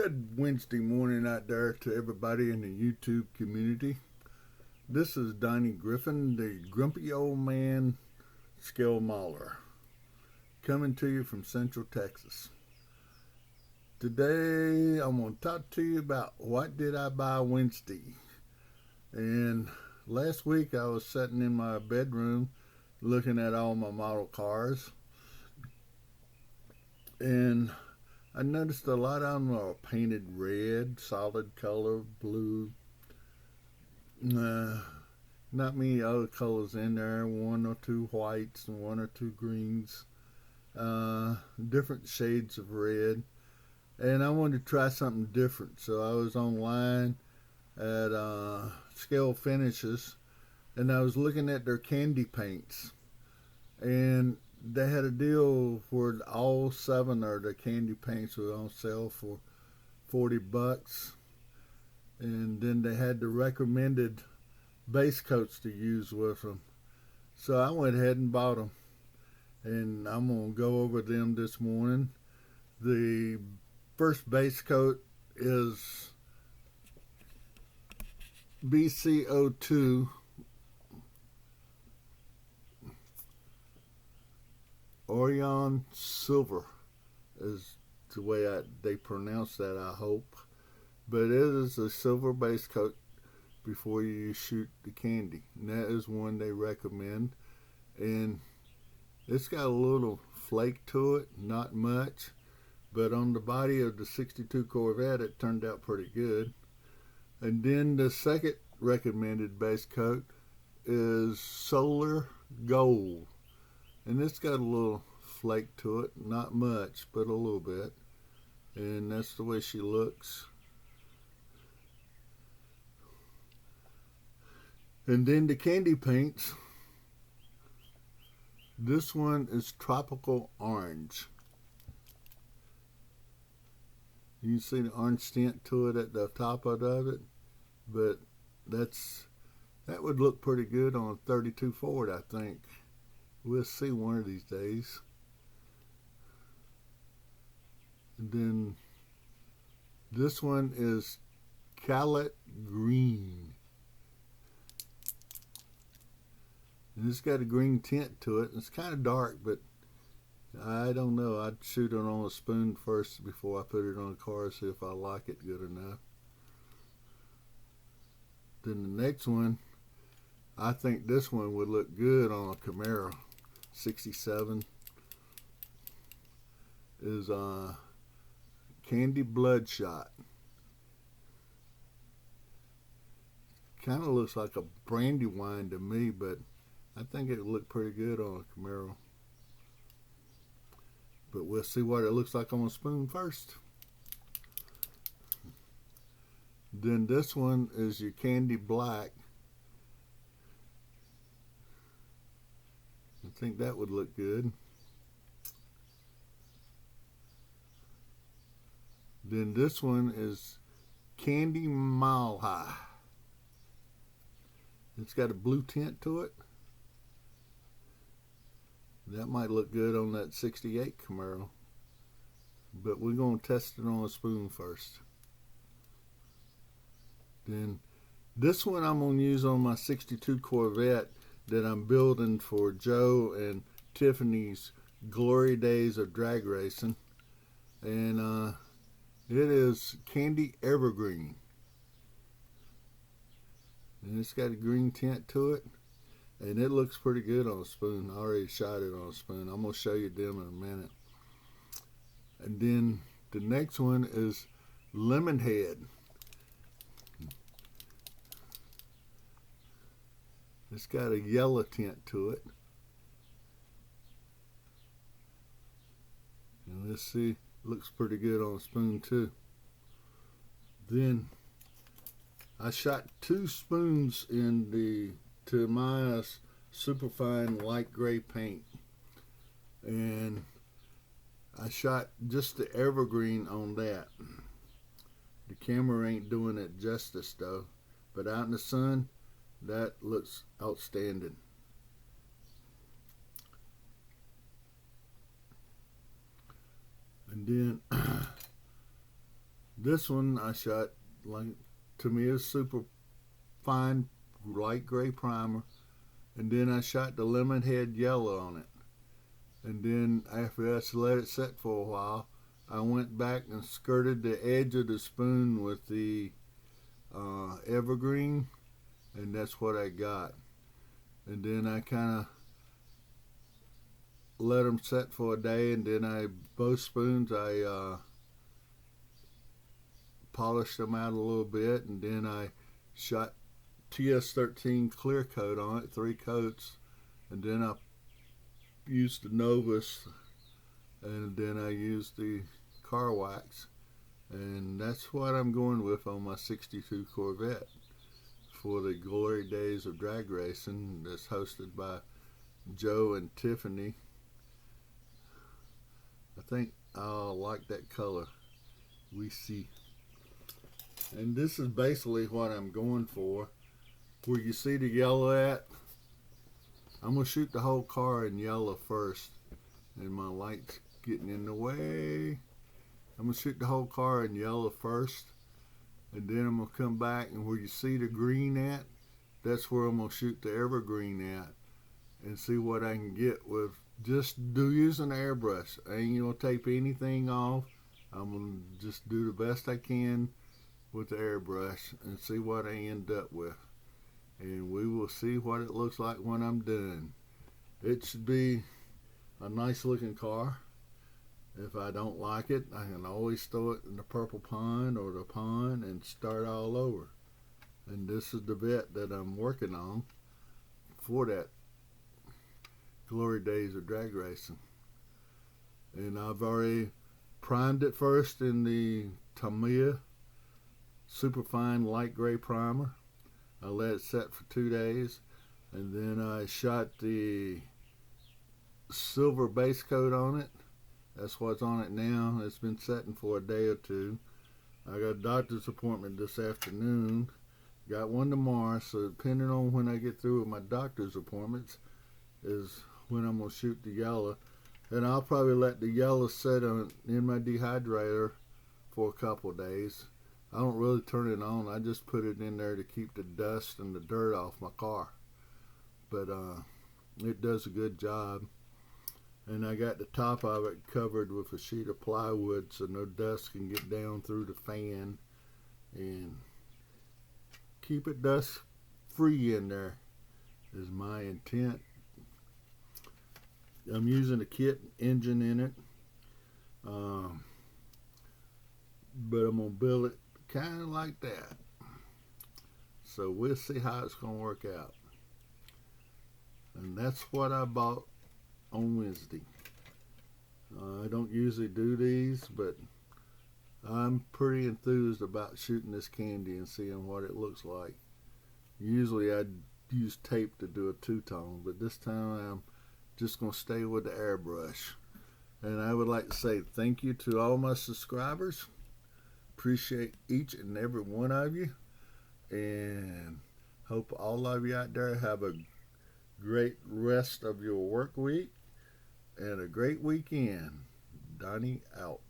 Good Wednesday morning out there to everybody in the YouTube community. This is Donnie Griffin, the grumpy old man scale mauler, coming to you from Central Texas. Today I'm going to talk to you about what did I buy Wednesday. And last week I was sitting in my bedroom looking at all my model cars, and I noticed a lot of them are painted red, solid color, blue. Not many other colors in there. One or two whites and one or two greens. Different shades of red. And I wanted to try something different. So I was online at Scalefinishes, and I was looking at their candy paints. And they had a deal where all 7 of the candy paints were on sale for $40, and then they had the recommended base coats to use with them. So I went ahead and bought them, and I'm going to go over them this morning. The first base coat is BCO2 Orion Silver is the way they pronounce that, I hope. But it is a silver base coat before you shoot the candy. And that is one they recommend. And it's got a little flake to it, not much. But on the body of the 62 Corvette, it turned out pretty good. And then the second recommended base coat is Solar Gold. And it's got a little flake to it, not much, but a little bit. And that's the way she looks. And then the candy paints. This one is Tropical Orange. You can see the orange tint to it at the top of it, but that would look pretty good on a 32 Ford, I think. We'll see one of these days. And then this one is Calet Green. And it's got a green tint to it. It's kind of dark, but I don't know. I'd shoot it on a spoon first before I put it on a car, see if I like it good enough. Then the next one, I think this one would look good on a Camaro. 67 is Candy Bloodshot. Kind of looks like a brandy wine to me, but I think it would look pretty good on a Camaro. But we'll see what it looks like on a spoon first. Then this one is your Candy Black. I think that would look good. Then this one is Candy Mile High. It's got a blue tint to it. That might look good on that 68 Camaro. But we're going to test it on a spoon first. Then this one I'm going to use on my 62 Corvette that I'm building for Joe and Tiffany's Glory Days of Drag Racing. And it is Candy Evergreen. And it's got a green tint to it. And it looks pretty good on a spoon. I already shot it on a spoon. I'm going to show you them in a minute. And then the next one is Lemonhead. It's got a yellow tint to it. And let's see, looks pretty good on a spoon too. Then I shot 2 spoons to my superfine light gray paint. And I shot just the evergreen on that. The camera ain't doing it justice though. But out in the sun, that looks outstanding. And then This one I shot, like, to me, is super fine light gray primer, and then I shot the lemon head yellow on it. And then after I let it set for a while, I went back and skirted the edge of the spoon with the evergreen, and that's what I got. And then I kind of let them set for a day, and then both spoons I polished them out a little bit, and then I shot TS13 clear coat on it, 3 coats, and then I used the Novus, and then I used the car wax, and that's what I'm going with on my 62 Corvette for the Glory Days of Drag Racing that's hosted by Joe and Tiffany. I think I'll like that color. We see. And this is basically what I'm going for. Where you see the yellow at, I'm going to shoot the whole car in yellow first. And my light's getting in the way. I'm going to shoot the whole car in yellow first. And then I'm going to come back, and where you see the green at, that's where I'm going to shoot the evergreen at. And see what I can get with just using an airbrush. I ain't going to tape anything off. I'm going to just do the best I can with the airbrush and see what I end up with. And we will see what it looks like when I'm done. It should be a nice looking car. If I don't like it, I can always throw it in the purple pond or the pond and start all over. And this is the vet that I'm working on for that Glory Days of Drag Racing. And I've already primed it first in the Tamiya Superfine Light Gray Primer. I let it set for 2 days, and then I shot the silver base coat on it. That's what's on it now. It's been setting for a day or two. I got a doctor's appointment this afternoon. Got one tomorrow, so depending on when I get through with my doctor's appointments is when I'm going to shoot the yellow. And I'll probably let the yellow set in my dehydrator for a couple of days. I don't really turn it on. I just put it in there to keep the dust and the dirt off my car. But it does a good job. And I got the top of it covered with a sheet of plywood so no dust can get down through the fan. And keep it dust free in there is my intent. I'm using a kit engine in it. But I'm going to build it kind of like that. So we'll see how it's going to work out. And that's what I bought on Wednesday. I don't usually do these, but I'm pretty enthused about shooting this candy and seeing what it looks like. Usually I'd use tape to do a two-tone, but this time I'm just going to stay with the airbrush. And I would like to say thank you to all my subscribers. Appreciate each and every one of you, and hope all of you out there have a great rest of your work week and a great weekend. Donnie out.